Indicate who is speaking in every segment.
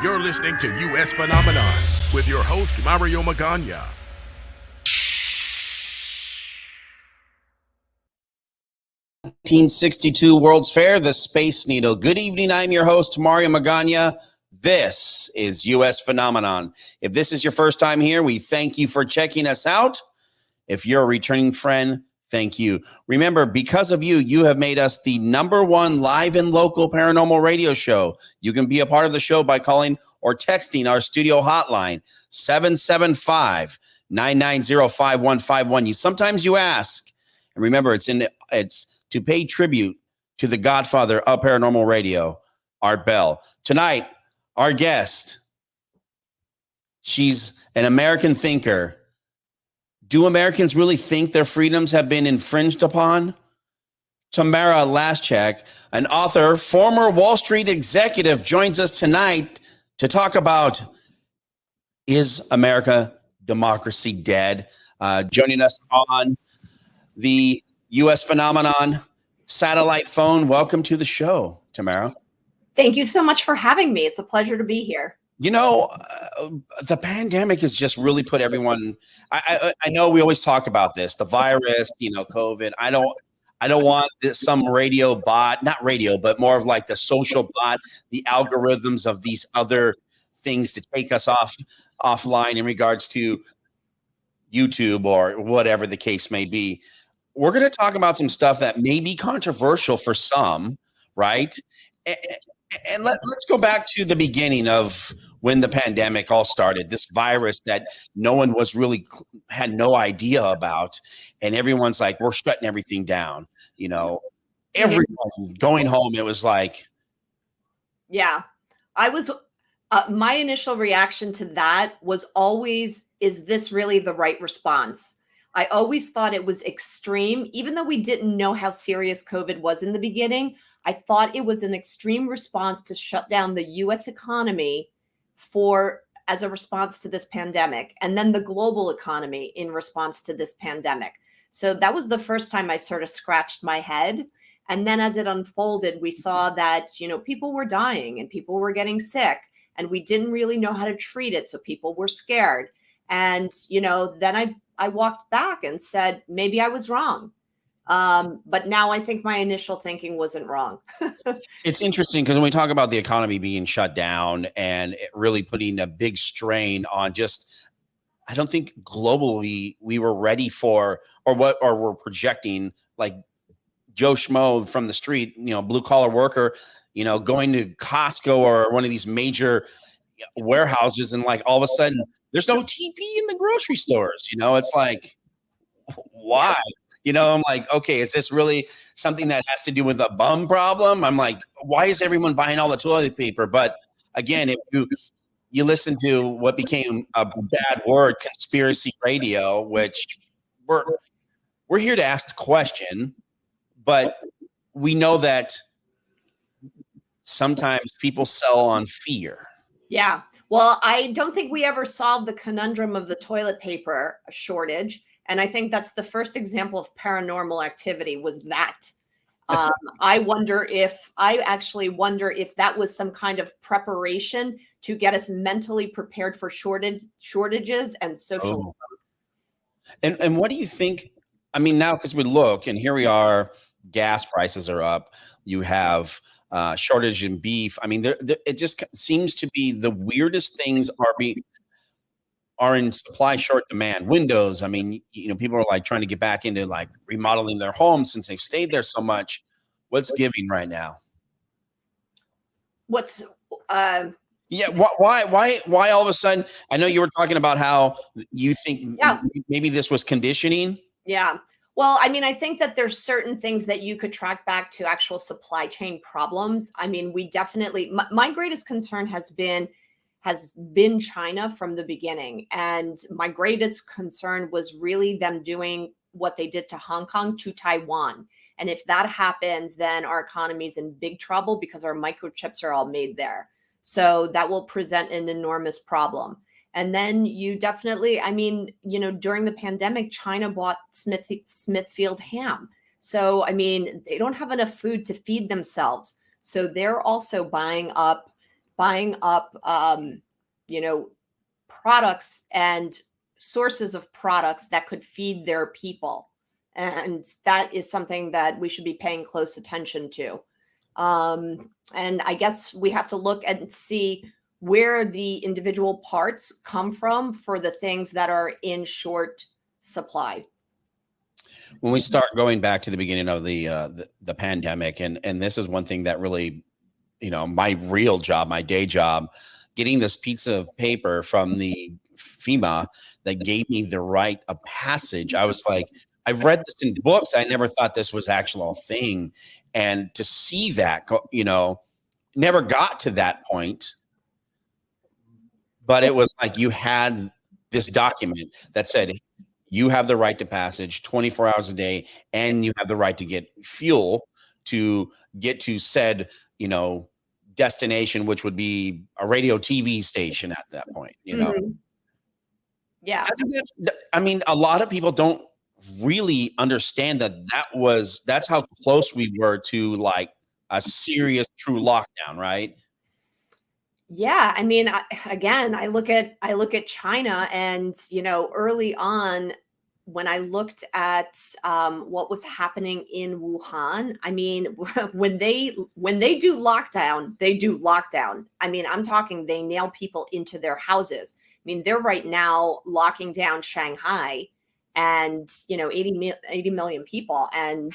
Speaker 1: You're listening to U.S. Phenomenon with your host, Mario Magana.
Speaker 2: '62 World's Fair, the Space Needle. Good evening. I'm your host, Mario Magana. This is U.S. Phenomenon. If this is your first time here, we thank you for checking us out. If you're a returning friend, thank you. Remember, because of you, you have made us the #1 live and local paranormal radio show. You can be a part of the show by calling or texting our studio hotline, 775-990-5151. Sometimes you ask, and remember, it's to pay tribute to the godfather of paranormal radio, Art Bell. Tonight, our guest, she's an American thinker. Do Americans really think their freedoms have been infringed upon? Tamara Laschak, an author, former Wall Street executive, joins us tonight to talk about, is America democracy dead? Joining us on the U.S. Phenomenon satellite phone. Welcome to the show, Tamara.
Speaker 3: Thank you so much for having me. It's a pleasure to be here.
Speaker 2: You know, the pandemic has just really put everyone. I know we always talk about this, the virus, COVID. I don't want some radio bot, not radio, but more of like the social bot, the algorithms of these other things to take us offline in regards to YouTube or whatever the case may be. We're going to talk about some stuff that may be controversial for some, right? And let's go back to the beginning of when the pandemic all started, this virus that no one had no idea about. And everyone's like, we're shutting everything down. Everyone going home. It was like.
Speaker 3: Yeah, my initial reaction to that was always, is this really the right response? I always thought it was extreme, even though we didn't know how serious COVID was in the beginning. I thought it was an extreme response to shut down the U.S. economy as a response to this pandemic, and then the global economy in response to this pandemic. So that was the first time I sort of scratched my head. And then as it unfolded, we saw that, people were dying and people were getting sick, and we didn't really know how to treat it. So people were scared. And, then I walked back and said, maybe I was wrong. But now I think my initial thinking wasn't wrong.
Speaker 2: It's interesting because when we talk about the economy being shut down and it really putting a big strain on I don't think globally we were ready for, or we're projecting, like Joe Schmo from the street, blue collar worker, going to Costco or one of these major warehouses, and like all of a sudden there's no TP in the grocery stores. It's like, why? I'm like, okay, is this really something that has to do with a bum problem? I'm like, why is everyone buying all the toilet paper? But again, if you listen to what became a bad word, conspiracy radio, which we're here to ask the question, but we know that sometimes people sell on fear.
Speaker 3: Yeah. Well, I don't think we ever solved the conundrum of the toilet paper shortage. And I think that's the first example of paranormal activity was that. I actually wonder if that was some kind of preparation to get us mentally prepared for shortages and socialism.
Speaker 2: And what do you think? I mean, now, because we look, and here we are, gas prices are up. You have shortage in beef. I mean, it just seems to be the weirdest things are in supply, short demand. Windows. I mean, people are like trying to get back into like remodeling their homes since they've stayed there so much. What's giving right now? Yeah. Why all of a sudden? I know you were talking about how you think maybe this was conditioning.
Speaker 3: Yeah. Well, I mean, I think that there's certain things that you could track back to actual supply chain problems. I mean, we definitely, my greatest concern has been China from the beginning. And my greatest concern was really them doing what they did to Hong Kong to Taiwan. And if that happens, then our economy is in big trouble because our microchips are all made there. So that will present an enormous problem. And then you definitely, I mean, during the pandemic, China bought Smithfield ham. So, I mean, they don't have enough food to feed themselves. So they're also buying up buying up, you know, products and sources of products that could feed their people. And that is something that we should be paying close attention to. And I guess we have to look and see where the individual parts come from for the things that are in short supply.
Speaker 2: When we start going back to the beginning of the pandemic, and this is one thing that really, you know, my real job, my day job, getting this piece of paper from the FEMA that gave me the right of passage. I was like, I've read this in books. I never thought this was actual thing. And to see that, you know, never got to that point. But it was like you had this document that said you have the right to passage 24 hours a day, and you have the right to get fuel to get to said, you know, destination, which would be a radio TV station at that point, you know.
Speaker 3: Mhm. Yeah.
Speaker 2: I mean, a lot of people don't really understand that's how close we were to like a serious true lockdown, right?
Speaker 3: Yeah, I mean, I look at China, and you know, early on, when I looked at what was happening in Wuhan, I mean, when they do lockdown, they do lockdown. I mean, I'm talking they nail people into their houses. I mean, they're right now locking down Shanghai, and you know, 80 million people, and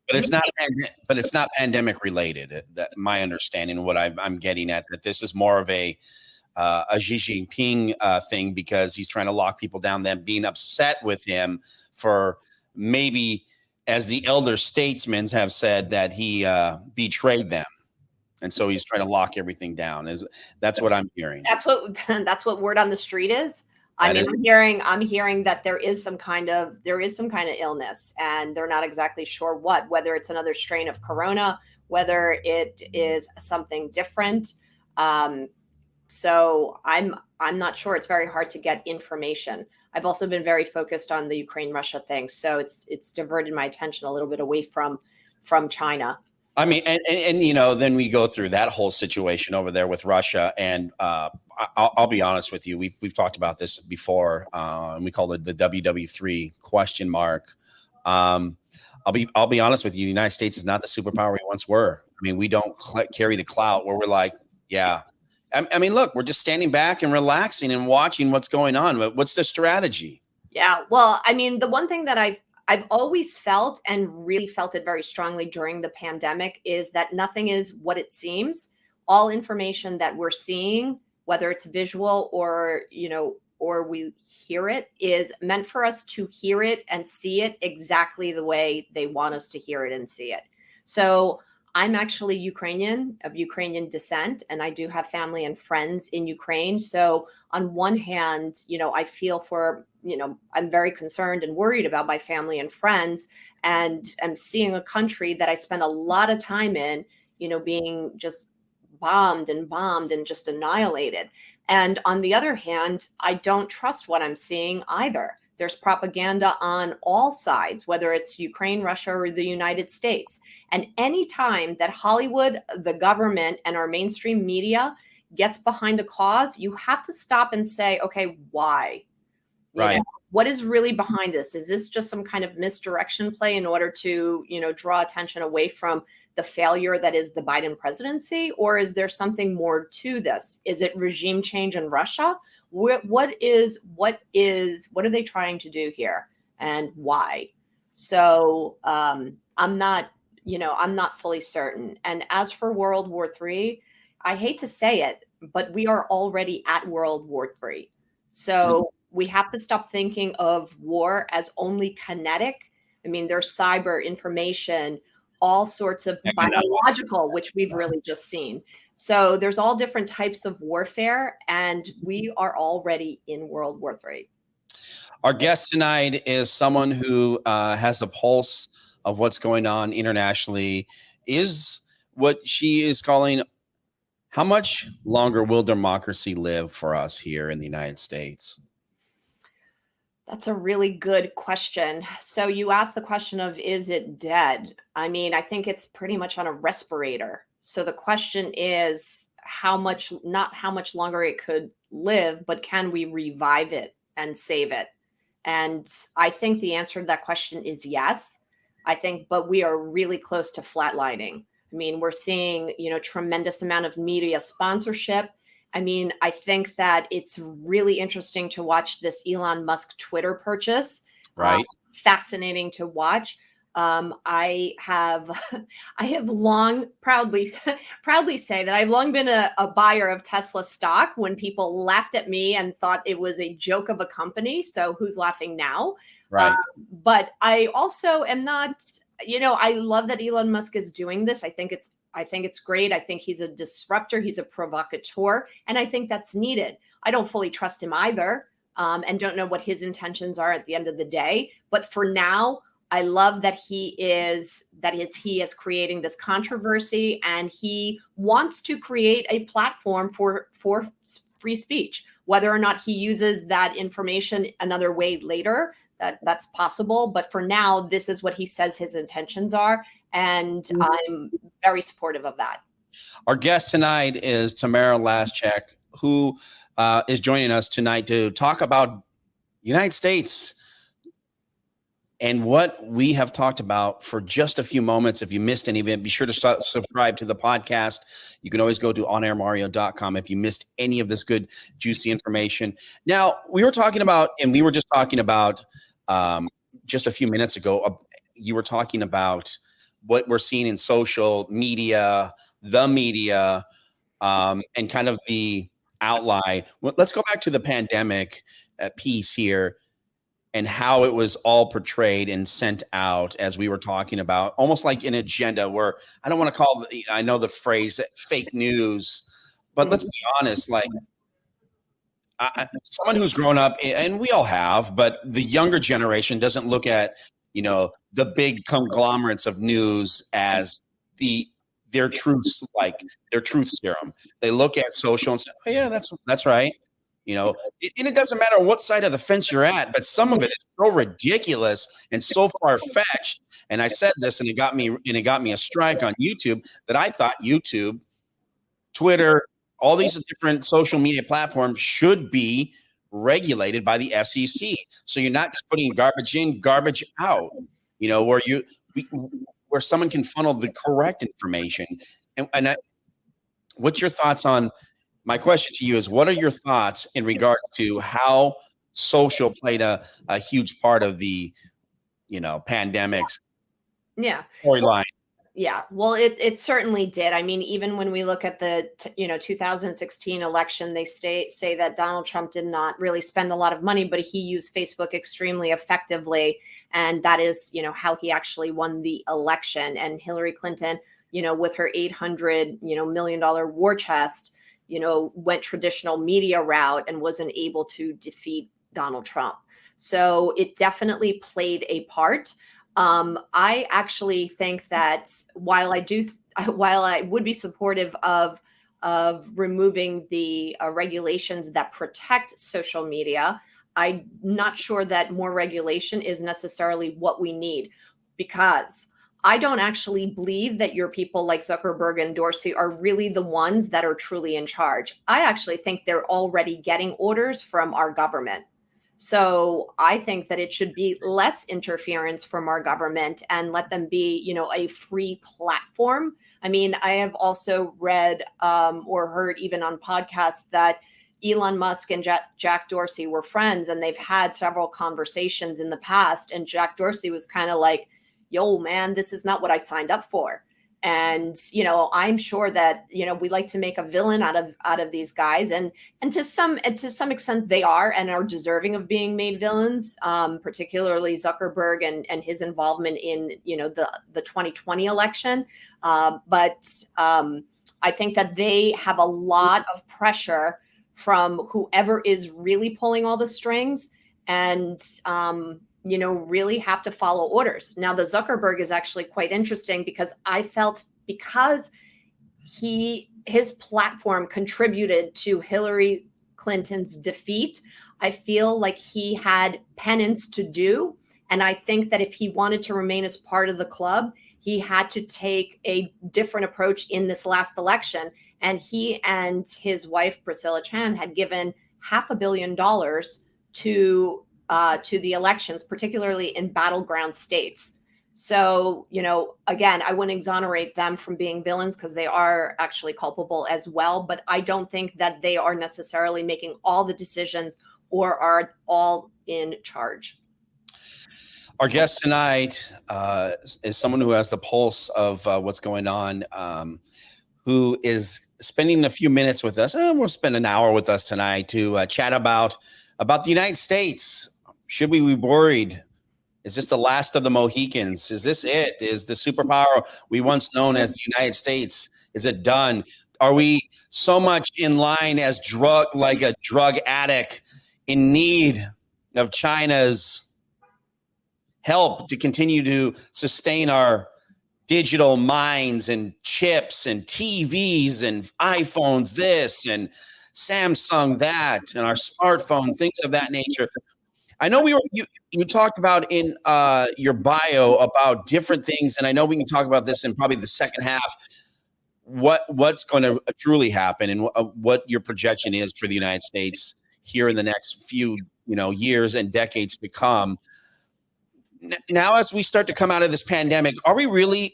Speaker 2: But it's not pandemic related. That my understanding, what I'm getting at, that this is more of a Xi Jinping thing, because he's trying to lock people down. Them being upset with him for maybe, as the elder statesmen have said, that he betrayed them, and so he's trying to lock everything down. That's what I'm hearing?
Speaker 3: That's what word on the street is. I mean, I'm hearing that there is some kind of illness, and they're not exactly sure whether it's another strain of corona, whether it is something different. So I'm not sure. It's very hard to get information. I've also been very focused on the Ukraine-Russia thing, so it's diverted my attention a little bit away from China.
Speaker 2: I mean, and you know, then we go through that whole situation over there with Russia, and I'll be honest with you. We've talked about this before, and we call it the WW3 question mark. I'll be honest with you. The United States is not the superpower we once were. I mean, we don't carry the clout where we're like, yeah. I mean, look, we're just standing back and relaxing and watching what's going on. But what's the strategy?
Speaker 3: Yeah, well, I mean, the one thing that I've always felt, and really felt it very strongly during the pandemic, is that nothing is what it seems. All information that we're seeing, whether it's visual or, you know, or we hear it, is meant for us to hear it and see it exactly the way they want us to hear it and see it. So I'm actually Ukrainian, of Ukrainian descent, and I do have family and friends in Ukraine. So on one hand, you know, I feel for, you know, I'm very concerned and worried about my family and friends, and I'm seeing a country that I spent a lot of time in, you know, being just bombed and just annihilated. And on the other hand, I don't trust what I'm seeing either. There's propaganda on all sides, whether it's Ukraine, Russia, or the United States. And anytime that Hollywood, the government, and our mainstream media gets behind a cause, you have to stop and say, okay, why?
Speaker 2: Right.
Speaker 3: You know, what is really behind this? Is this just some kind of misdirection play in order to, you know, draw attention away from the failure that is the Biden presidency? Or is there something more to this? Is it regime change in Russia? What are they trying to do here, and why? So I'm not fully certain. And as for World War III, I hate to say it, but we are already at World War III. So we have to stop thinking of war as only kinetic. I mean, there's cyber, information, all sorts of biological, which we've really just seen. So there's all different types of warfare, and we are already in World War III.
Speaker 2: Our guest tonight is someone who has a pulse of what's going on internationally, is what she is calling, how much longer will democracy live for us here in the United States?
Speaker 3: That's a really good question. So you asked the question of, is it dead? I mean, I think it's pretty much on a respirator. So the question is, not how much longer it could live, but can we revive it and save it? And I think the answer to that question is yes. But we are really close to flatlining. I mean, we're seeing, tremendous amount of media sponsorship. I mean, I think that it's really interesting to watch this Elon Musk Twitter purchase.
Speaker 2: Right.
Speaker 3: Fascinating to watch. I have long proudly say that I've long been a buyer of Tesla stock when people laughed at me and thought it was a joke of a company. So who's laughing now?
Speaker 2: Right.
Speaker 3: But I also am not, I love that Elon Musk is doing this. I think it's great. I think he's a disruptor. He's a provocateur. And I think that's needed. I don't fully trust him either, and don't know what his intentions are at the end of the day. But for now, I love that he is creating this controversy, and he wants to create a platform for free speech. Whether or not he uses that information another way later, that's possible. But for now, this is what he says his intentions are, and I'm very supportive of that.
Speaker 2: Our guest tonight is Tamara Laschek, who is joining us tonight to talk about the United States and what we have talked about for just a few moments. If you missed any of it, be sure to subscribe to the podcast. You can always go to onairmario.com if you missed any of this good, juicy information. Now, we were just talking about just a few minutes ago, you were talking about what we're seeing in social media, the media, and kind of the outline. Well, let's go back to the pandemic piece here, and how it was all portrayed and sent out, as we were talking about, almost like an agenda, where I don't want to call I know the phrase fake news, but let's be honest, like someone who's grown up, and we all have, but the younger generation doesn't look at, the big conglomerates of news as their truth serum. They look at social and say, oh yeah, that's right. And it doesn't matter what side of the fence you're at, but some of it is so ridiculous and so far-fetched. And I said this, and it got me a strike on YouTube, that I thought YouTube, Twitter, all these different social media platforms should be regulated by the FCC. So you're not just putting garbage in, garbage out, where someone can funnel the correct information. What's your thoughts on? My question to you is, what are your thoughts in regard to how social played a huge part of the, pandemic's storyline?
Speaker 3: Yeah, well, it certainly did. I mean, even when we look at the 2016 election, they say that Donald Trump did not really spend a lot of money, but he used Facebook extremely effectively, and that is how he actually won the election. And Hillary Clinton, with her $800 million war chest, went traditional media route and wasn't able to defeat Donald Trump. So it definitely played a part. I actually think that while I would be supportive of removing the regulations that protect social media, I'm not sure that more regulation is necessarily what we need, because I don't actually believe that your people like Zuckerberg and Dorsey are really the ones that are truly in charge. I actually think they're already getting orders from our government. So I think that it should be less interference from our government and let them be, a free platform. I mean, I have also read or heard even on podcasts that Elon Musk and Jack Dorsey were friends, and they've had several conversations in the past. And Jack Dorsey was kind of like, yo, man, this is not what I signed up for. And, I'm sure that, we like to make a villain out of these guys. And to some extent they are and are deserving of being made villains, particularly Zuckerberg and his involvement in, the 2020 election. But I think that they have a lot of pressure from whoever is really pulling all the strings, and really have to follow orders. Now, the Zuckerberg is actually quite interesting, because I felt because his platform contributed to Hillary Clinton's defeat, I feel like he had penance to do. And I think that if he wanted to remain as part of the club, he had to take a different approach in this last election. And he and his wife, Priscilla Chan, had given $500 million to the elections, particularly in battleground states. So, again, I wouldn't exonerate them from being villains because they are actually culpable as well. But I don't think that they are necessarily making all the decisions or are all in charge.
Speaker 2: Our guest tonight is someone who has the pulse of what's going on, who is spending a few minutes with us. We'll spend an hour with us tonight to chat about the United States. Should we be worried? Is this the last of the Mohicans? Is this it? Is the superpower we once known as the United States, is it done? Are we so much in line as like a drug addict in need of China's help to continue to sustain our digital minds and chips and TVs and iPhones this and Samsung that and our smartphone, things of that nature? I know you talked about in your bio about different things, and I know we can talk about this in probably the second half, what's going to truly happen and what your projection is for the United States here in the next few years and decades to come. Now, as we start to come out of this pandemic, are we really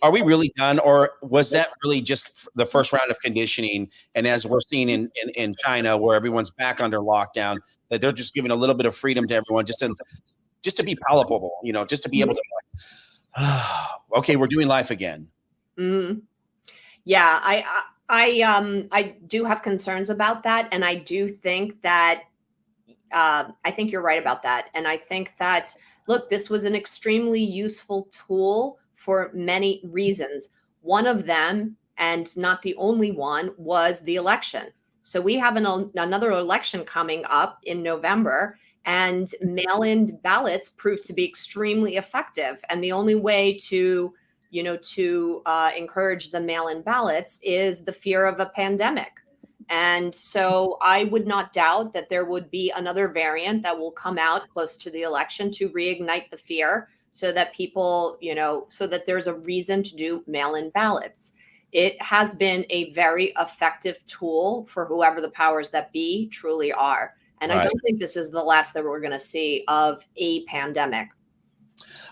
Speaker 2: done, or was that really just the first round of conditioning? And as we're seeing in China, where everyone's back under lockdown, that they're just giving a little bit of freedom to everyone, just to be palatable, just to be able to be like, okay, we're doing life again.
Speaker 3: Mm-hmm. Yeah, I do have concerns about that, and I do think that I think you're right about that, and I think that. Look, this was an extremely useful tool for many reasons. One of them, and not the only one, was the election. So we have another election coming up in November, and mail-in ballots proved to be extremely effective. And the only way to encourage the mail-in ballots is the fear of a pandemic. And so I would not doubt that there would be another variant that will come out close to the election to reignite the fear so that people, so that there's a reason to do mail-in ballots. It has been a very effective tool for whoever the powers that be truly are. And right. I don't think this is the last that we're going to see of a pandemic.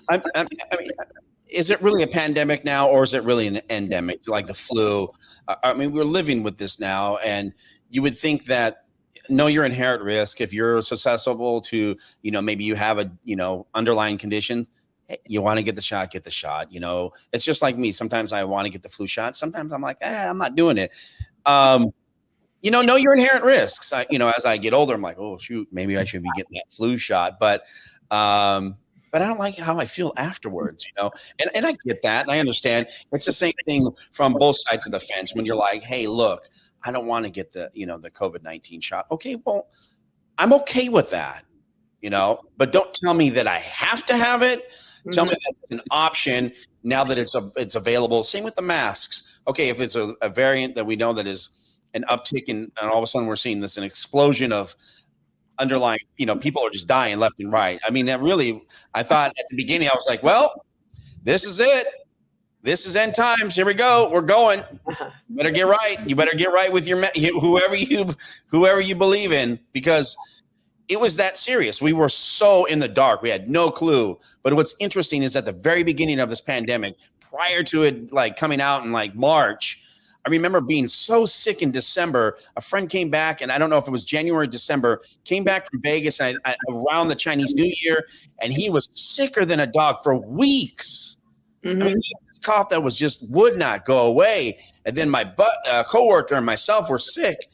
Speaker 2: I mean, is it really a pandemic now, or is it really an endemic like the flu? I mean, we're living with this now, and you would think that know your inherent risk. If you're susceptible to, maybe you have a, underlying condition, you want to get the shot, get the shot. It's just like me. Sometimes I want to get the flu shot. Sometimes I'm like, I'm not doing it. Know your inherent risks. As I get older, I'm like, oh shoot, maybe I should be getting that flu shot. But I don't like how I feel afterwards, and I get that. And I understand it's the same thing from both sides of the fence when you're like, hey, look, I don't want to get the COVID-19 shot. Okay, well, I'm okay with that, but don't tell me that I have to have it. Mm-hmm. Tell me that it's an option now that it's available. Same with the masks. Okay, if it's a variant that we know that is an uptick and all of a sudden we're seeing an explosion of underlying, people are just dying left and right. I mean, I thought at the beginning, I was like, well, this is it. This is end times. Here we go. We're going. You better get right. You better get right with whoever you believe in, because it was that serious. We were so in the dark. We had no clue. But what's interesting is at the very beginning of this pandemic, prior to it coming out in March, I remember being so sick in December. A friend came back, and I don't know if it was January or December, came back from Vegas around the Chinese New Year, and he was sicker than a dog for weeks. Mm-hmm. I mean, this cough that would not go away. And then my coworker and myself were sick,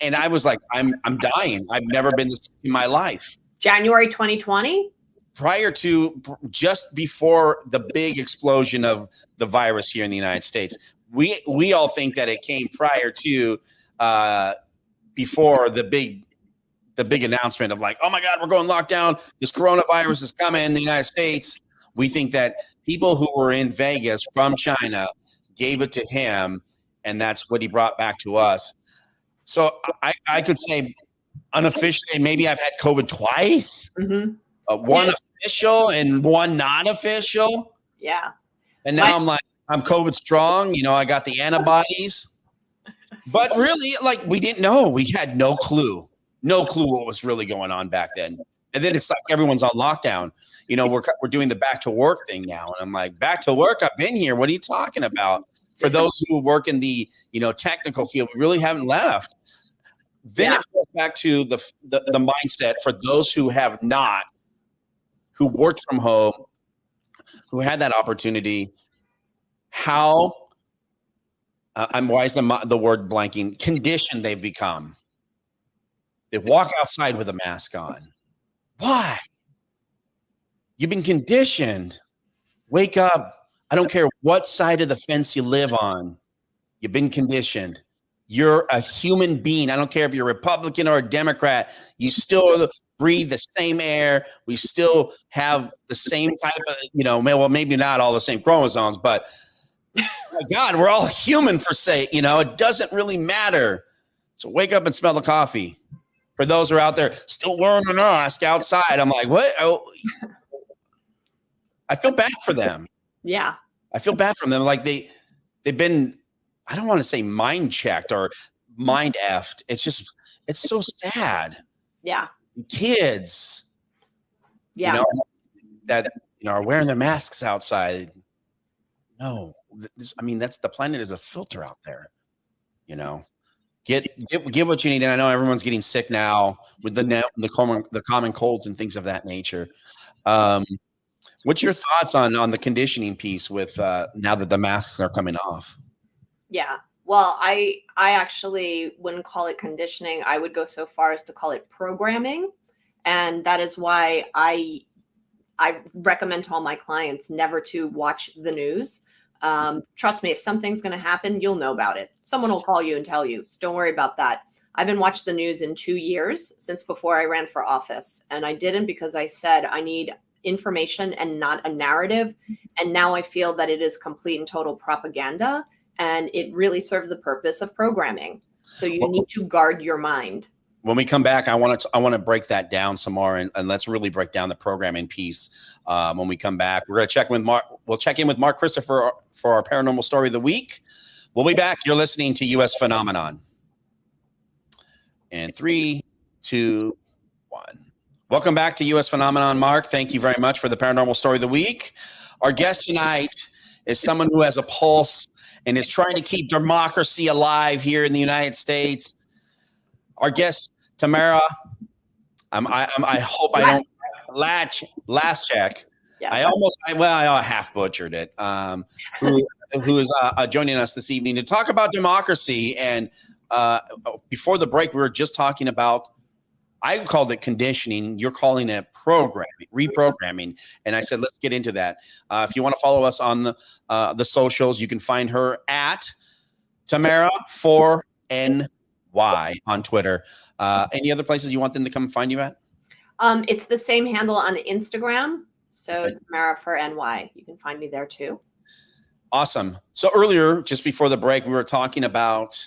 Speaker 2: and I was like, I'm dying. I've never been this sick in my life.
Speaker 3: January 2020?
Speaker 2: Prior to, just before the big explosion of the virus here in the United States. We all think that it came prior to before the big announcement of oh my God, we're going lockdown. This coronavirus is coming in the United States. We think that people who were in Vegas from China gave it to him, and that's what he brought back to us. So I could say unofficially, maybe I've had COVID twice. Mm-hmm. One official and one non-official.
Speaker 3: Yeah.
Speaker 2: And now I'm like, I'm COVID strong. I got the antibodies. But really, like, we didn't know. We had no clue what was really going on back then. And then it's like everyone's on lockdown. We're doing the back to work thing now. And I'm like, back to work? I've been here. What are you talking about? For those who work in the, technical field, we really haven't left. Then it goes back to the mindset for those who have not, who worked from home, who had that opportunity, how, why is the word blanking, conditioned they've become. They walk outside with a mask on. Why? You've been conditioned. Wake up. I don't care what side of the fence you live on. You've been conditioned. You're a human being. I don't care if you're a Republican or a Democrat. You still breathe the same air. We still have the same type of, well, maybe not all the same chromosomes, but my God, we're all human it doesn't really matter. So wake up and smell the coffee. For those who are out there still wearing a mask outside, I'm like, what? Oh, I feel bad for them.
Speaker 3: Yeah.
Speaker 2: I feel bad for them. Like they've been, I don't want to say mind checked or mind effed. It's so sad.
Speaker 3: Yeah.
Speaker 2: Kids,
Speaker 3: yeah.
Speaker 2: That are wearing their masks outside. No, that's the planet is a filter out there. Get what you need. And I know everyone's getting sick now with the common colds and things of that nature. What's your thoughts on the conditioning piece with now that the masks are coming off?
Speaker 3: Yeah. Well, I actually wouldn't call it conditioning. I would go so far as to call it programming. And that is why I recommend to all my clients never to watch the news. Trust me, if something's going to happen, you'll know about it. Someone will call you and tell you. So don't worry about that. I haven't watched the news in 2 years since before I ran for office. And I didn't because I said I need information and not a narrative. And now I feel that it is complete and total propaganda. And it really serves the purpose of programming. So you need to guard your mind.
Speaker 2: When we come back, I want to break that down some more, and let's really break down the programming piece. When we come back, we're going to check with Mark. We'll check in with Mark Christopher for our paranormal story of the week. We'll be back. You're listening to U.S. Phenomenon. And 3, 2, 1. Welcome back to U.S. Phenomenon, Mark. Thank you very much for the paranormal story of the week. Our guest tonight is someone who has a pulse and is trying to keep democracy alive here in the United States. Our guest, Tamara, I hope I don't last check. Yeah. I half butchered it. Who is joining us this evening to talk about democracy. And before the break, we were just talking about, I called it conditioning. You're calling it reprogramming. And I said, let's get into that. If you want to follow us on the socials, you can find her at Tamara4NY on Twitter. Any other places you want them to come find you at?
Speaker 3: It's the same handle on Instagram. So Tamara4NY. You can find me there too.
Speaker 2: Awesome. So earlier, just before the break, we were talking about,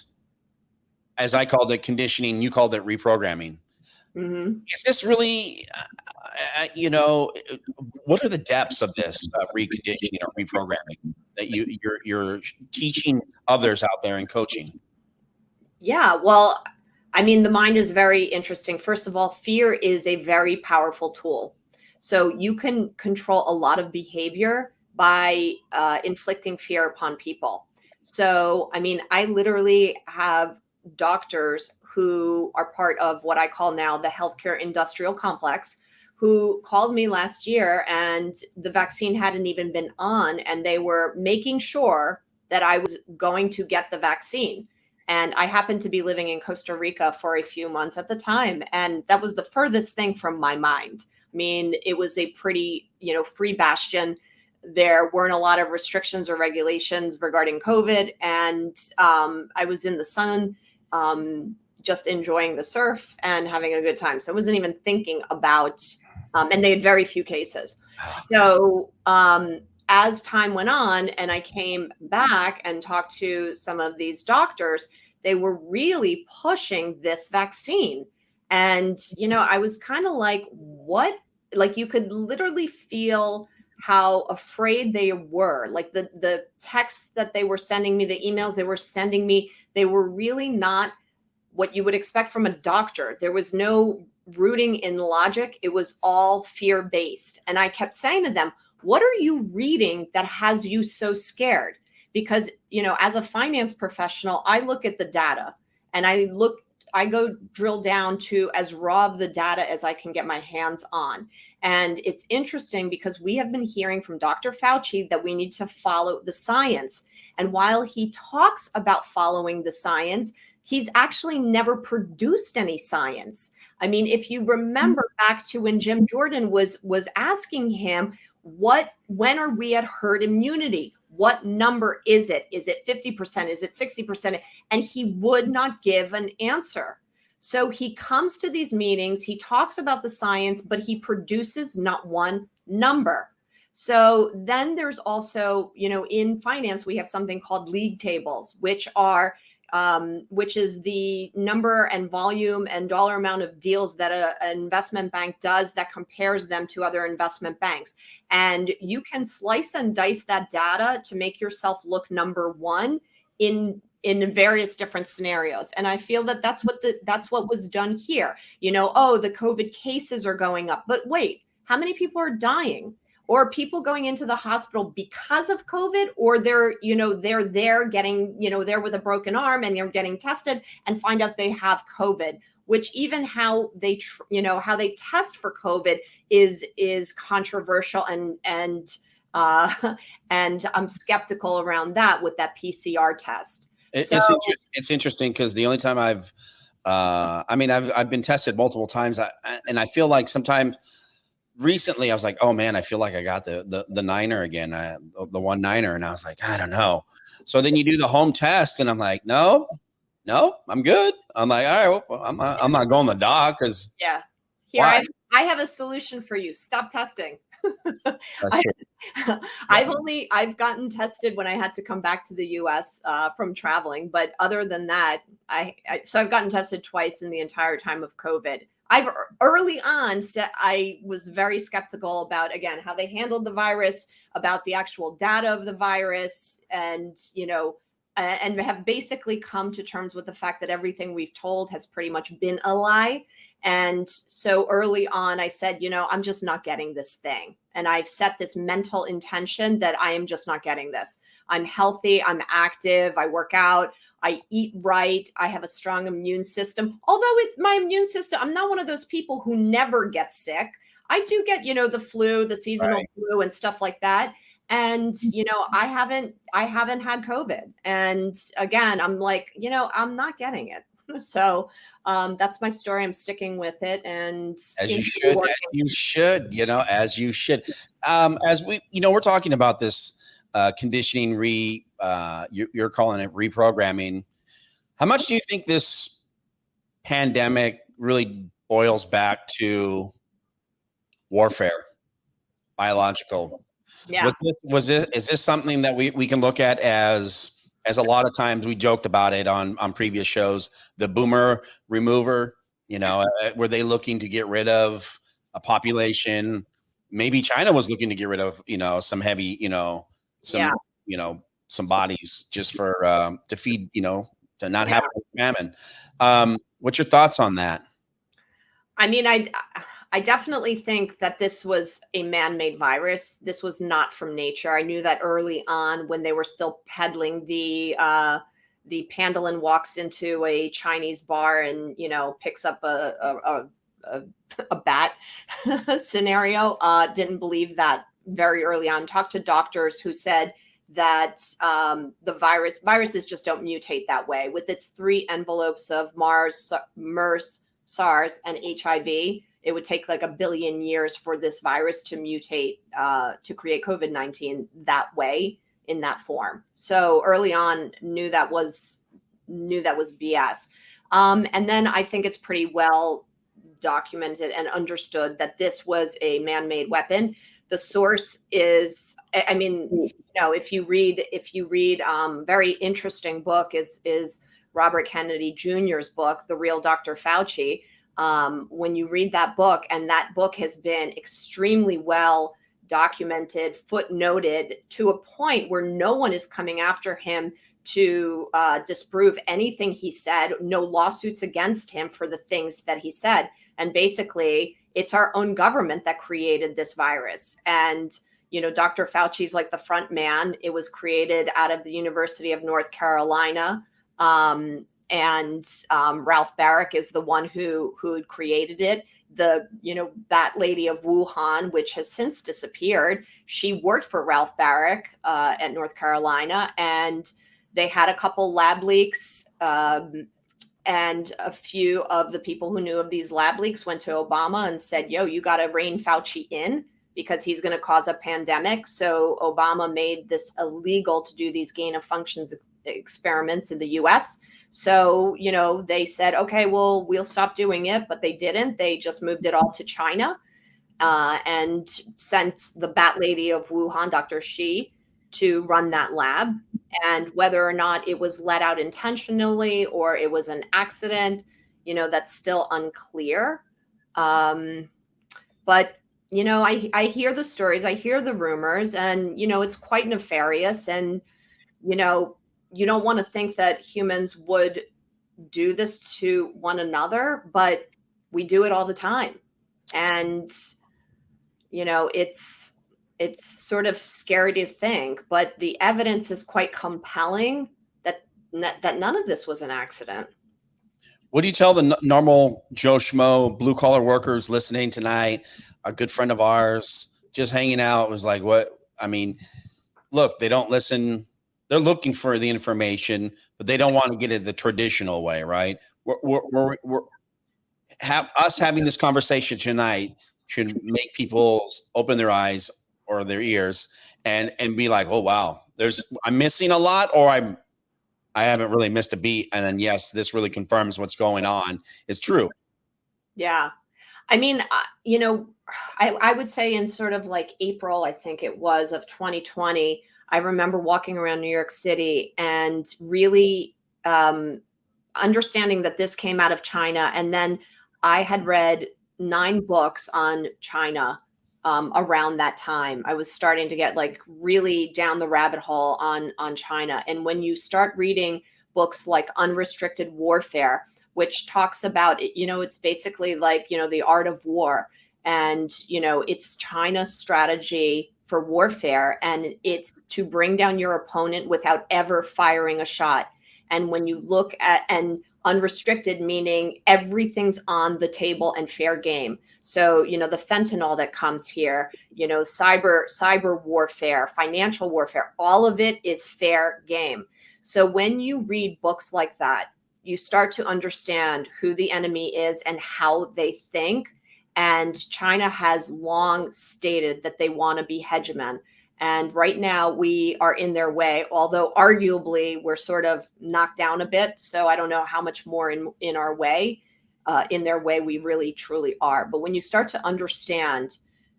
Speaker 2: as I called it, conditioning. You called it reprogramming.
Speaker 3: Mm-hmm.
Speaker 2: Is this really, what are the depths of this reconditioning or reprogramming that you're teaching others out there in coaching?
Speaker 3: Yeah, well, I mean, the mind is very interesting. First of all, fear is a very powerful tool. So you can control a lot of behavior by inflicting fear upon people. So, I mean, I literally have doctors who are part of what I call now the healthcare industrial complex, who called me last year and the vaccine hadn't even been on, and they were making sure that I was going to get the vaccine. And I happened to be living in Costa Rica for a few months at the time. And that was the furthest thing from my mind. I mean, it was a pretty, free bastion. There weren't a lot of restrictions or regulations regarding COVID. And I was in the sun, just enjoying the surf and having a good time. So I wasn't even thinking about, and they had very few cases. So as time went on and I came back and talked to some of these doctors, they were really pushing this vaccine. And, I was kind of like, what? Like, you could literally feel how afraid they were. Like the texts that they were sending me, the emails they were sending me, they were really not what you would expect from a doctor. There was no rooting in logic. It was all fear-based. And I kept saying to them, what are you reading that has you so scared? Because, as a finance professional, I look at the data and I go drill down to as raw of the data as I can get my hands on. And it's interesting because we have been hearing from Dr. Fauci that we need to follow the science. And while he talks about following the science, he's actually never produced any science. I mean, if you remember back to when Jim Jordan was asking him, when are we at herd immunity? What number is it? Is it 50%? Is it 60%? And he would not give an answer. So he comes to these meetings, he talks about the science, but he produces not one number. So then there's also, in finance, we have something called league tables, which is the number and volume and dollar amount of deals that an investment bank does that compares them to other investment banks. And you can slice and dice that data to make yourself look number one in various different scenarios. And I feel that that's what was done here. The COVID cases are going up, but wait, how many people are dying? Or people going into the hospital because of COVID, or they're there getting, there with a broken arm and they're getting tested and find out they have COVID, which even how they test for COVID is controversial and I'm skeptical around that with that PCR test.
Speaker 2: It's interesting because the only time I've been tested multiple times, and I feel like sometimes recently I was like, oh man, I feel like I got the niner again, the 1-9er, and I was like, I don't know. So then you do the home test, and I'm like, no, I'm good. I'm like, all right, well, I'm not going to the doc because
Speaker 3: I have a solution for you. Stop testing. I've gotten tested when I had to come back to the US from traveling, but other than that, so I've gotten tested twice in the entire time of COVID. I've early on said I was very skeptical about, again, how they handled the virus, about the actual data of the virus, and and have basically come to terms with the fact that everything we've told has pretty much been a lie. And so early on, I said, I'm just not getting this thing. And I've set this mental intention that I am just not getting this. I'm healthy, I'm active, I work out, I eat right, I have a strong immune system. Although it's my immune system, I'm not one of those people who never get sick. I do get, the flu, the seasonal flu and stuff like that. And, I haven't had COVID. And again, I'm like, I'm not getting it. So that's my story. I'm sticking with it, and
Speaker 2: as you should. As we, we're talking about this conditioning you're calling it reprogramming. How much do you think this pandemic really boils back to warfare, biological?
Speaker 3: Yeah.
Speaker 2: Is this something that we can look at as a lot of times we joked about it on previous shows, the boomer remover, were they looking to get rid of a population? Maybe China was looking to get rid of, some heavy, some bodies just for, to feed, to not have a famine. What's your thoughts on that?
Speaker 3: I mean, I definitely think that this was a man-made virus. This was not from nature. I knew that early on when they were still peddling the Pandolin walks into a Chinese bar and, picks up a bat scenario. Didn't believe that very early on. Talked to doctors who said that the viruses just don't mutate that way. With its 3 envelopes of MERS, SARS, and HIV, it would take like 1 billion years for this virus to mutate to create COVID-19 that way, in that form. So early on, knew that was BS. And then I think it's pretty well documented and understood that this was a man-made weapon. The source is, I mean, if you read, very interesting book is Robert Kennedy Jr.'s book, The Real Dr. Fauci. When you read that book, and that book has been extremely well documented, footnoted to a point where no one is coming after him to disprove anything he said, no lawsuits against him for the things that he said. And basically, it's our own government that created this virus. And, Dr. Fauci's like the front man. It was created out of the University of North Carolina. And Ralph Baric is the one who created it. That lady of Wuhan, which has since disappeared, she worked for Ralph Baric at North Carolina, and they had a couple lab leaks, and a few of the people who knew of these lab leaks went to Obama and said, yo, you got to rein Fauci in because he's going to cause a pandemic. So Obama made this illegal to do these gain of functions experiments in the US. So, they said, okay, well, we'll stop doing it, but they didn't. They just moved it all to China and sent the bat lady of Wuhan, Dr. Shi, to run that lab. And whether or not it was let out intentionally or it was an accident, that's still unclear. But, I hear the stories, I hear the rumors, and, it's quite nefarious. And, you don't want to think that humans would do this to one another, but we do it all the time. And, it's sort of scary to think, but the evidence is quite compelling that none of this was an accident.
Speaker 2: What do you tell the normal Joe Schmo blue collar workers listening tonight? A good friend of ours just hanging out was like, what? I mean, look, they don't listen. They're looking for the information, but they don't want to get it the traditional way, right? Us having this conversation tonight should make people open their eyes or their ears and be like, oh, wow, I'm missing a lot, or I haven't really missed a beat. And then, yes, this really confirms what's going on is true.
Speaker 3: Yeah. I mean, I would say in sort of like April, I think it was, of 2020, I remember walking around New York City and really understanding that this came out of China. And then I had read 9 books on China around that time. I was starting to get like really down the rabbit hole on China. And when you start reading books like Unrestricted Warfare, which talks about it, it's basically like, the art of war. And, it's China's strategy for warfare. And it's to bring down your opponent without ever firing a shot. And when you look at, and unrestricted, meaning everything's on the table and fair game. So, the fentanyl that comes here, cyber warfare, financial warfare, all of it is fair game. So when you read books like that, you start to understand who the enemy is and how they think. And China has long stated that they want to be hegemon. And right now we are in their way, although arguably we're sort of knocked down a bit. So I don't know how much more in our way, in their way we really truly are. But when you start to understand,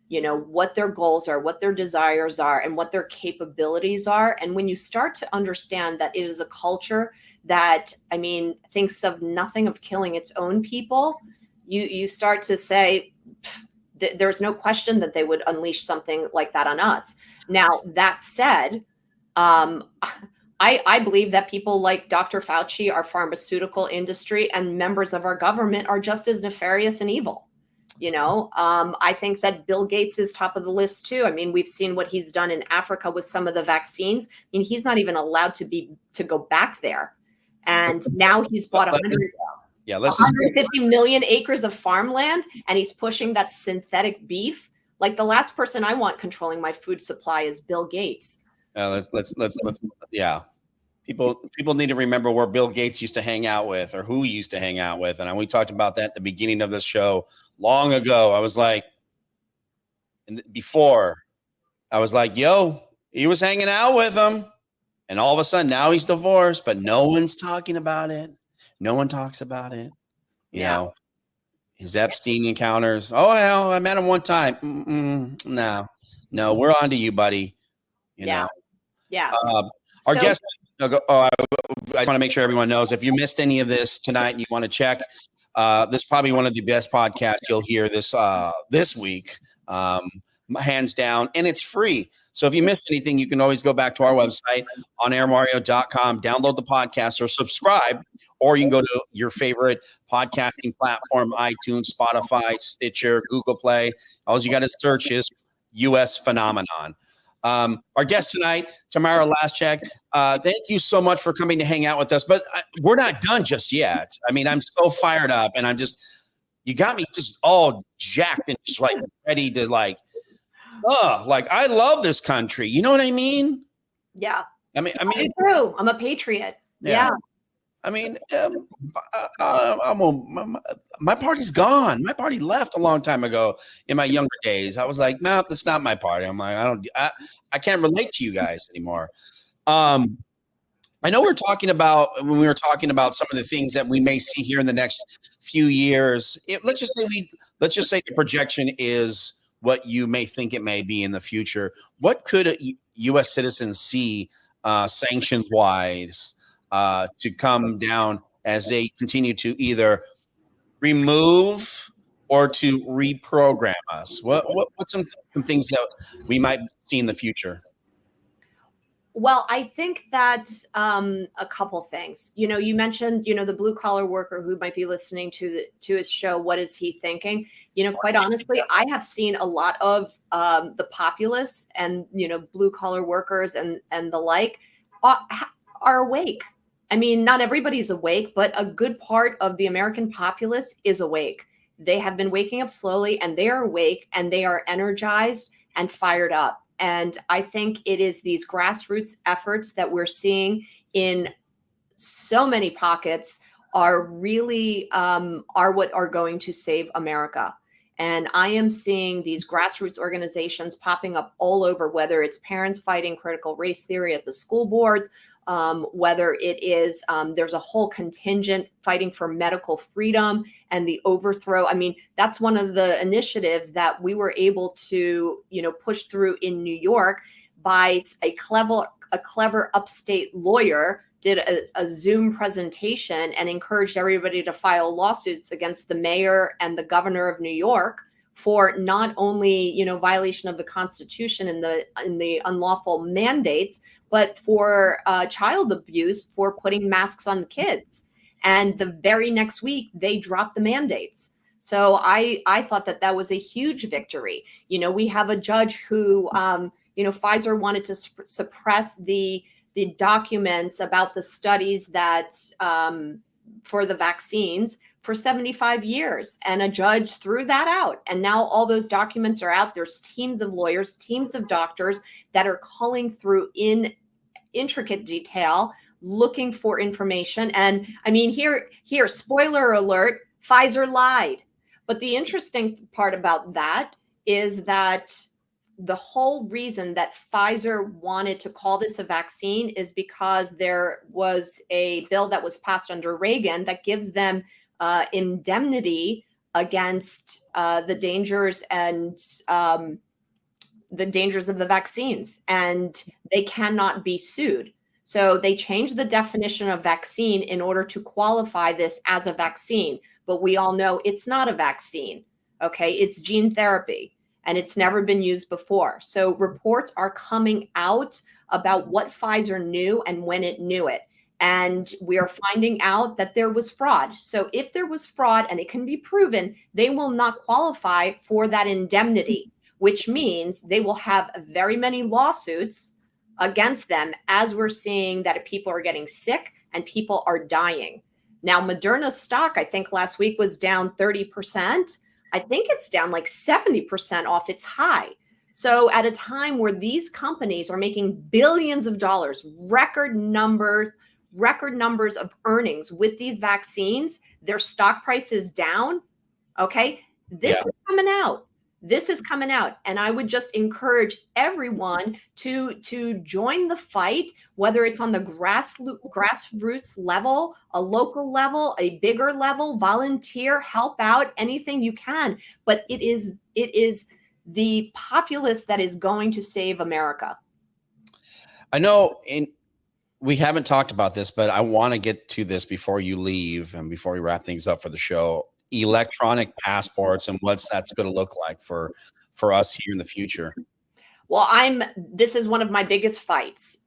Speaker 3: what their goals are, what their desires are, and what their capabilities are, and when you start to understand that it is a culture that, thinks of nothing of killing its own people, you start to say, there's no question that they would unleash something like that on us. Now, that said, I believe that people like Dr. Fauci, our pharmaceutical industry, and members of our government are just as nefarious and evil. I think that Bill Gates is top of the list too. We've seen what he's done in Africa with some of the vaccines. He's not even allowed to go back there. And now he's bought 150 million acres of farmland, and he's pushing that synthetic beef. Like, the last person I want controlling my food supply is Bill Gates.
Speaker 2: Let's People need to remember where Bill Gates used to hang out with, or who he used to hang out with. And we talked about that at the beginning of this show long ago. I was like, yo, he was hanging out with him. And all of a sudden now he's divorced, but no one's talking about it. No one talks about it. You know, his Epstein encounters. Oh, hell, I met him one time. No, we're on to you, buddy. You know. Our guest. I want to make sure everyone knows, if you missed any of this tonight and you want to check, this is probably one of the best podcasts you'll hear this week. hands down, and it's free. So if you miss anything, you can always go back to our website, onairmario.com, download the podcast or subscribe, or you can go to your favorite podcasting platform, iTunes, Spotify, Stitcher, Google Play. All you got to search is U.S. Phenomenon. Our guest tonight, Tamara Laschak, thank you so much for coming to hang out with us, but we're not done just yet. I mean, I'm so fired up, and you got me just all jacked and just like ready to like I love this country. You know what I mean?
Speaker 3: Yeah.
Speaker 2: I mean,
Speaker 3: me too. I'm a patriot. Yeah.
Speaker 2: I mean, my party's gone. My party left a long time ago in my younger days. I was like, no, that's not my party. I'm like, I can't relate to you guys anymore. I know when we were talking about some of the things that we may see here in the next few years. Let's just say the projection is what you may think it may be in the future. What could U.S. citizens see sanctions wise to come down as they continue to either remove or to reprogram us? What's some things that we might see in the future?
Speaker 3: Well, I think that a couple things. You mentioned, the blue collar worker who might be listening to his show. What is he thinking? Quite honestly, I have seen a lot of the populists and blue collar workers and the like are awake. I mean, not everybody's awake, but a good part of the American populace is awake. They have been waking up slowly, and they are awake, and they are energized and fired up. And I think it is these grassroots efforts that we're seeing in so many pockets are really are what are going to save America. And I am seeing these grassroots organizations popping up all over, whether it's parents fighting critical race theory at the school boards, whether it is there's a whole contingent fighting for medical freedom and the overthrow. I mean, that's one of the initiatives that we were able to, push through in New York by a clever upstate lawyer did a Zoom presentation and encouraged everybody to file lawsuits against the mayor and the governor of New York for not only, violation of the Constitution and the unlawful mandates, but for child abuse for putting masks on the kids. And the very next week, they dropped the mandates. So I thought that was a huge victory. We have a judge who, Pfizer wanted to suppress the documents about the studies that for the vaccines for 75 years. And a judge threw that out. And now all those documents are out. There's teams of lawyers, teams of doctors that are calling through in intricate detail, looking for information. And I mean, here, spoiler alert, Pfizer lied. But the interesting part about that is that the whole reason that Pfizer wanted to call this a vaccine is because there was a bill that was passed under Reagan that gives them indemnity against the dangers and the dangers of the vaccines, and they cannot be sued. So they changed the definition of vaccine in order to qualify this as a vaccine. But we all know it's not a vaccine. Okay, it's gene therapy, and it's never been used before. So reports are coming out about what Pfizer knew and when it knew it. And we are finding out that there was fraud. So if there was fraud and it can be proven, they will not qualify for that indemnity, which means they will have very many lawsuits against them, as we're seeing that people are getting sick and people are dying. Now, Moderna's stock, I think last week was down 30%. I think it's down like 70% off its high. So at a time where these companies are making billions of dollars, record numbers of earnings with these vaccines, their stock price is down. Okay. This is coming out. This is coming out. And I would just encourage everyone to join the fight, whether it's on the grassroots level, a local level, a bigger level, volunteer, help out, anything you can. But it is the populace that is going to save America.
Speaker 2: I know we haven't talked about this, but I want to get to this before you leave and before we wrap things up for the show. Electronic passports and what's that's going to look like for for us here in the future?
Speaker 3: Well, this is one of my biggest fights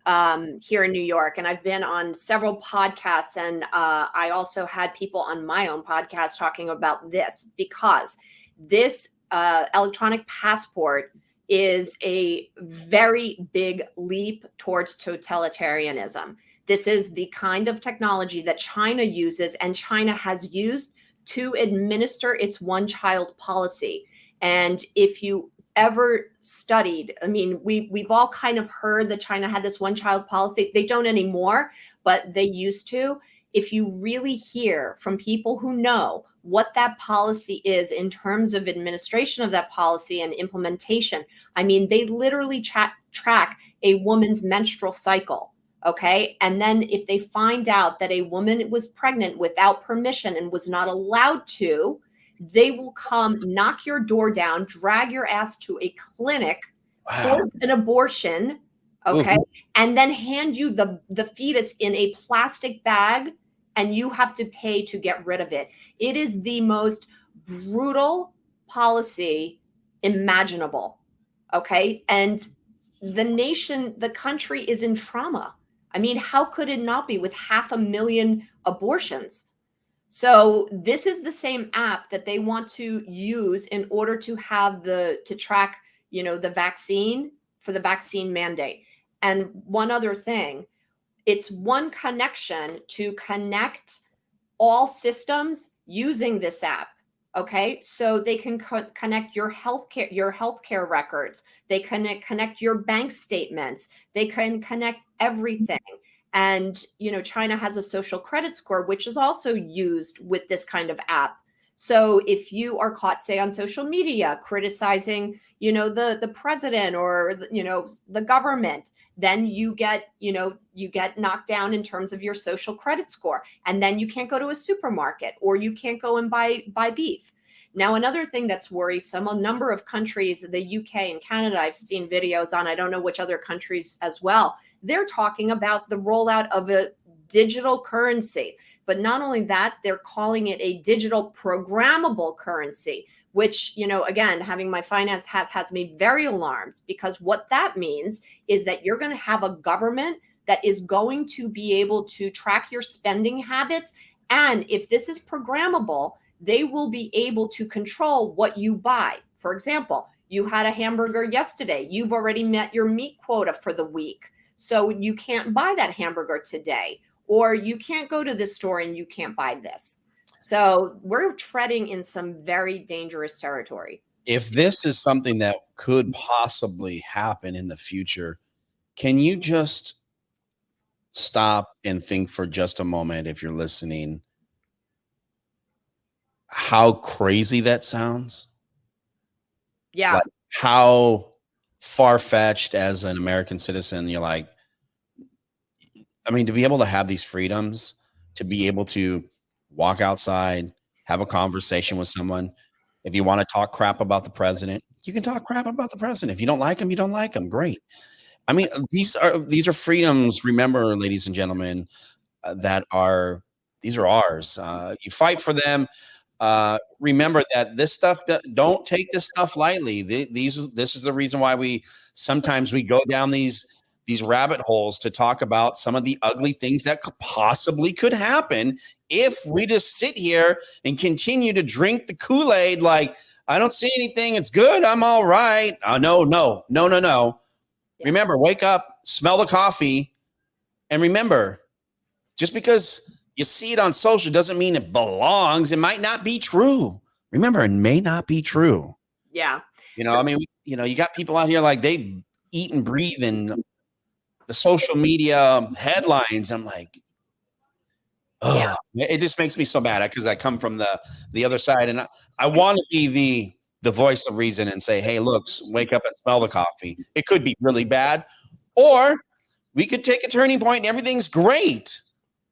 Speaker 3: here in New York. And I've been on several podcasts, and I also had people on my own podcast talking about this, because this electronic passport is a very big leap towards totalitarianism. This is the kind of technology that China uses, and China has used to administer its one-child policy. And if you ever studied, I mean, we've all kind of heard that China had this one-child policy. They don't anymore, but they used to. If you really hear from people who know what that policy is in terms of administration of that policy and implementation, I mean, they literally track a woman's menstrual cycle. Okay. And then if they find out that a woman was pregnant without permission and was not allowed to, they will come knock your door down, drag your ass to a clinic, force an abortion, okay, and then hand you the fetus in a plastic bag, and you have to pay to get rid of it. It is the most brutal policy imaginable, okay? And the country is in trauma. I mean, how could it not be with 500,000 abortions? So this is the same app that they want to use in order to have to track, the vaccine, for the vaccine mandate. And one other thing, it's one connection to connect all systems using this app. Okay, so they can connect your healthcare records. They can connect your bank statements. They can connect everything. And, China has a social credit score, which is also used with this kind of app. So if you are caught, say, on social media criticizing, the president or, the government, then you get knocked down in terms of your social credit score. And then you can't go to a supermarket, or you can't go and buy beef. Now, another thing that's worrisome, a number of countries, the UK and Canada, I've seen videos on, I don't know which other countries as well, they're talking about the rollout of a digital currency. But not only that, they're calling it a digital programmable currency, which, again, having my finance hat has me very alarmed, because what that means is that you're going to have a government that is going to be able to track your spending habits. And if this is programmable, they will be able to control what you buy. For example, you had a hamburger yesterday. You've already met your meat quota for the week, so you can't buy that hamburger today. Or you can't go to this store and you can't buy this. So we're treading in some very dangerous territory.
Speaker 2: If this is something that could possibly happen in the future, can you just stop and think for just a moment, if you're listening, how crazy that sounds?
Speaker 3: Yeah.
Speaker 2: Like how far-fetched as an American citizen, you're like, I mean, to be able to have these freedoms, to be able to walk outside, have a conversation with someone. If you want to talk crap about the president, you can talk crap about the president. If you don't like him, you don't like him. Great. I mean, these are freedoms. Remember, ladies and gentlemen, these are ours. You fight for them. Remember that this stuff, don't take this stuff lightly. This is the reason why we sometimes go down these rabbit holes to talk about some of the ugly things that possibly could happen if we just sit here and continue to drink the Kool-Aid. Like, I don't see anything. It's good. I'm all right. No. Yeah. Remember, wake up, smell the coffee. And remember, just because you see it on social doesn't mean it belongs. It might not be true. Remember, it may not be true.
Speaker 3: Yeah.
Speaker 2: I mean, you got people out here like they eat and breathe in the social media headlines. I'm like, oh, yeah. It just makes me so mad because I come from the other side, and I want to be the voice of reason and say, hey, look, wake up and smell the coffee. It could be really bad, or we could take a turning point and everything's great.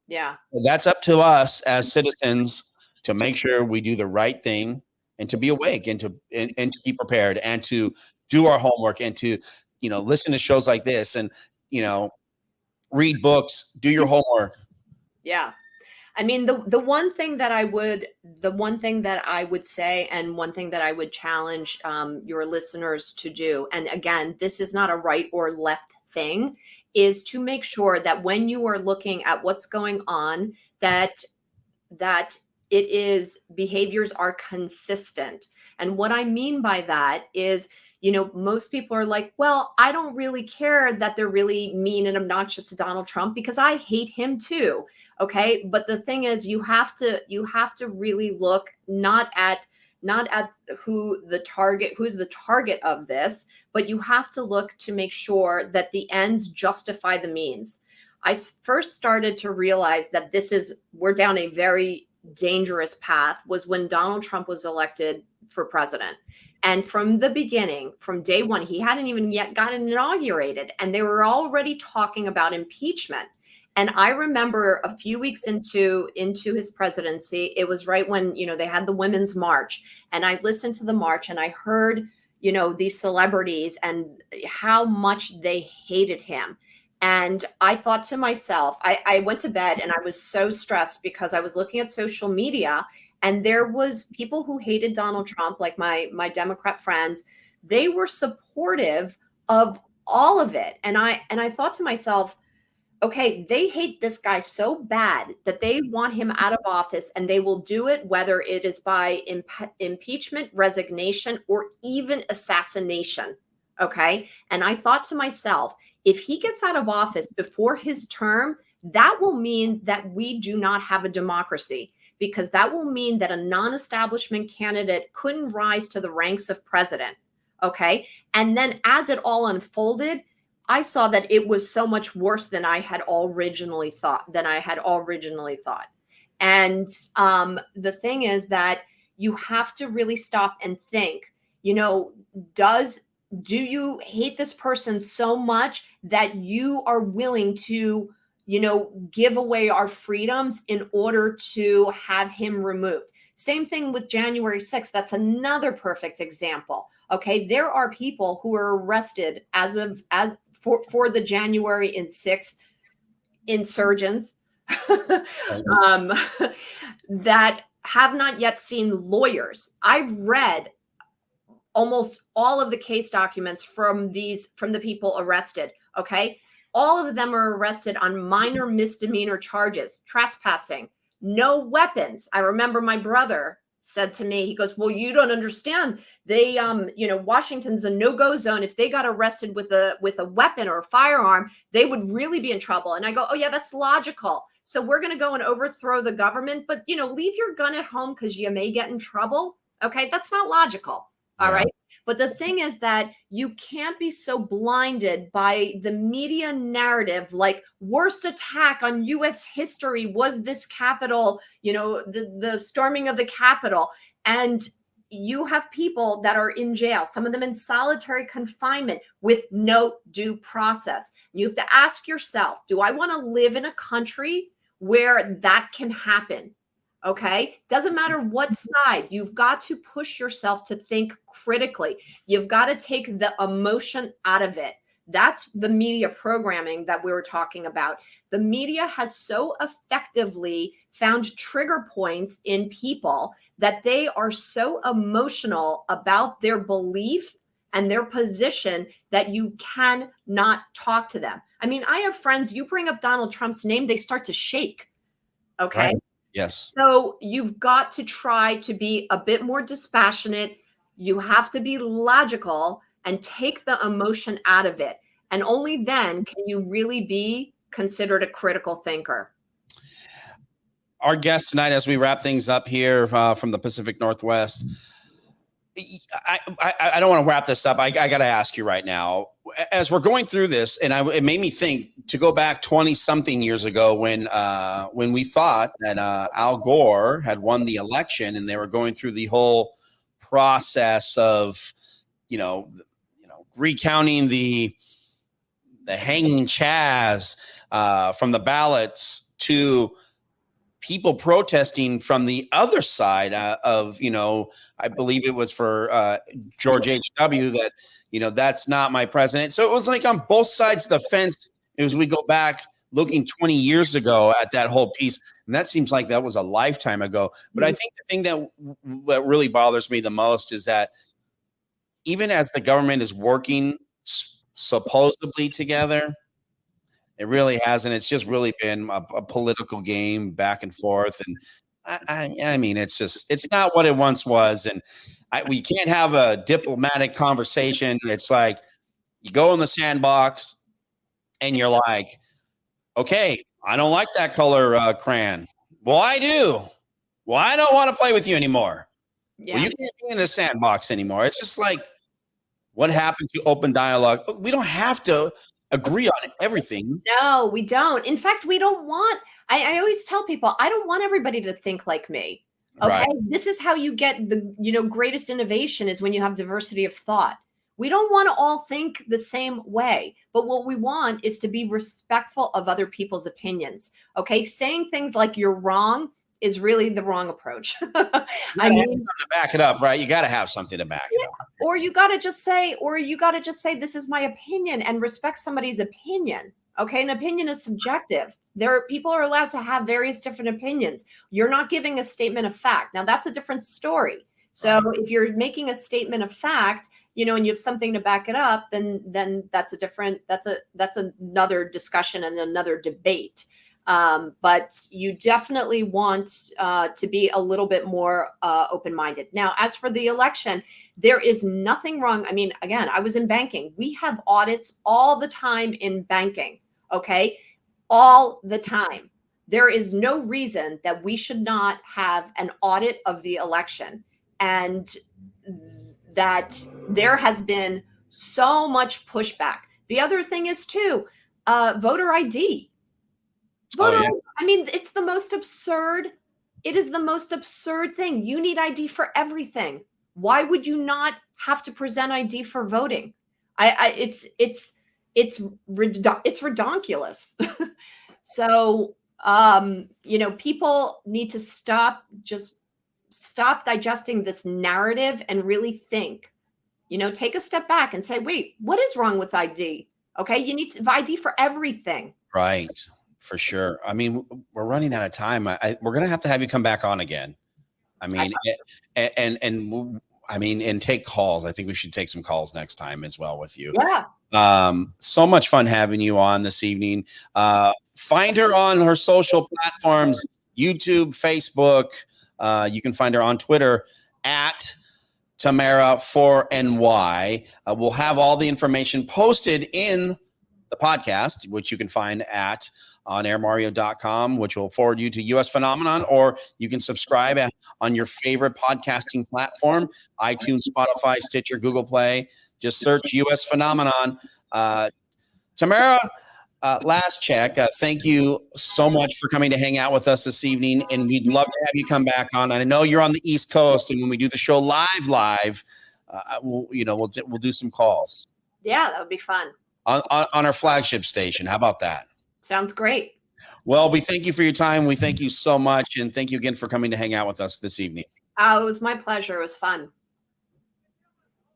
Speaker 3: Yeah.
Speaker 2: That's up to us as citizens to make sure we do the right thing, and to be awake, and to be prepared, and to do our homework, and to, listen to shows like this, and, read books, do your homework.
Speaker 3: Yeah. I mean, the one thing that the one thing that I would say, and one thing that I would challenge your listeners to do, and again, this is not a right or left thing, is to make sure that when you are looking at what's going on, that it is behaviors are consistent. And what I mean by that is, most people are like, well, I don't really care that they're really mean and obnoxious to Donald Trump because I hate him too. Okay. But the thing is, you have to really look not at who's the target of this, but you have to look to make sure that the ends justify the means. I first started to realize that we're down a very dangerous path was when Donald Trump was elected for president. And from the beginning, from day one, he hadn't even yet gotten inaugurated, and they were already talking about impeachment. And I remember a few weeks into his presidency, it was right when, they had the Women's March, and I listened to the march and I heard, these celebrities and how much they hated him. And I thought to myself, I went to bed and I was so stressed because I was looking at social media and there was people who hated Donald Trump, like my Democrat friends. They were supportive of all of it. And I thought to myself, okay, they hate this guy so bad that they want him out of office, and they will do it whether it is by impeachment, resignation, or even assassination. Okay. And I thought to myself, if he gets out of office before his term, that will mean that we do not have a democracy, because that will mean that a non-establishment candidate couldn't rise to the ranks of president. Okay. And then as it all unfolded, I saw that it was so much worse than I had originally thought. And the thing is that you have to really stop and think, do you hate this person so much that you are willing to, give away our freedoms in order to have him removed? Same thing with January 6th. That's another perfect example. Okay. There are people who are arrested for the January 6th insurgents that have not yet seen lawyers. I've read almost all of the case documents from the people arrested. Okay. All of them are arrested on minor misdemeanor charges, trespassing, no weapons. I remember my brother said to me, he goes, well, you don't understand. They, Washington's a no-go zone. If they got arrested with a weapon or a firearm, they would really be in trouble. And I go, oh yeah, that's logical. So we're going to go and overthrow the government, but leave your gun at home because you may get in trouble. Okay. That's not logical. All right. But the thing is that you can't be so blinded by the media narrative, like worst attack on U.S. history was this Capitol, the storming of the Capitol. And you have people that are in jail, some of them in solitary confinement with no due process. You have to ask yourself, do I want to live in a country where that can happen? Okay. Doesn't matter what side. You've got to push yourself to think critically. You've got to take the emotion out of it. That's the media programming that we were talking about. The media has so effectively found trigger points in people that they are so emotional about their belief and their position that you cannot talk to them. I mean, I have friends, you bring up Donald Trump's name, they start to shake. Okay.
Speaker 2: Right. Yes.
Speaker 3: So you've got to try to be a bit more dispassionate. You have to be logical and take the emotion out of it. And only then can you really be considered a critical thinker.
Speaker 2: Our guest tonight, as we wrap things up here from the Pacific Northwest, I don't want to wrap this up. I got to ask you right now, as we're going through this, and it made me think to go back 20 something years ago when we thought that Al Gore had won the election, and they were going through the whole process of, recounting the hanging Chaz from the ballots to people protesting from the other side of, I believe it was for George H.W. that, that's not my president. So it was like on both sides of the fence as we go back looking 20 years ago at that whole piece, and that seems like that was a lifetime ago. But I think the thing that really bothers me the most is that even as the government is working supposedly together, it really hasn't. It's just really been a political game back and forth. And I mean, it's not what it once was. And we can't have a diplomatic conversation. It's like you go in the sandbox and you're like, okay, I don't like that color crayon. Well, I do. Well, I don't want to play with you anymore.
Speaker 3: Yeah.
Speaker 2: Well, you can't be in the sandbox anymore. It's just like, what happened to open dialogue? We don't have to agree on everything.
Speaker 3: No, we don't. In fact, we don't want, I always tell people, I don't want everybody to think like me. Okay.
Speaker 2: Right.
Speaker 3: This is how you get the, greatest innovation is when you have diversity of thought. We don't want to all think the same way, but what we want is to be respectful of other people's opinions. Okay. Saying things like you're wrong is really the wrong approach.
Speaker 2: I mean, to back it up, right? You got to have something to back it up.
Speaker 3: Or you got to just say, this is my opinion, and respect somebody's opinion. Okay. An opinion is subjective. People are allowed to have various different opinions. You're not giving a statement of fact. Now that's a different story. So if you're making a statement of fact, and you have something to back it up, then that's another discussion and another debate. But you definitely want to be a little bit more open-minded. Now, as for the election, there is nothing wrong. I mean, again, I was in banking. We have audits all the time in banking, okay? All the time. There is no reason that we should not have an audit of the election. And that there has been so much pushback. The other thing is too, voter ID. I mean, it's the most absurd. It is the most absurd thing. You need ID for everything. Why would you not have to present ID for voting? It's redonkulous. So, people need to stop digesting this narrative and really think, take a step back and say, wait, what is wrong with ID? Okay. You need ID for everything.
Speaker 2: Right. For sure. I mean, we're running out of time. We're going to have you come back on again. I mean, and take calls. I think we should take some calls next time as well with you.
Speaker 3: Yeah.
Speaker 2: So much fun having you on this evening. Find her on her social platforms, YouTube, Facebook. You can find her on Twitter at Tamara4NY. We'll have all the information posted in the podcast, which you can find at onairmario.com, which will forward you to US Phenomenon, or you can subscribe on your favorite podcasting platform, iTunes, Spotify, Stitcher, Google Play. Just search US Phenomenon. Tamara, last check. Thank you so much for coming to hang out with us this evening, and we'd love to have you come back on. I know you're on the East Coast, and when we do the show live, we'll do some calls.
Speaker 3: Yeah, that would be fun.
Speaker 2: On our flagship station. How about that?
Speaker 3: Sounds great.
Speaker 2: Well, we thank you for your time. We thank you so much, and thank you again for coming to hang out with us this evening.
Speaker 3: It was my pleasure. It was fun.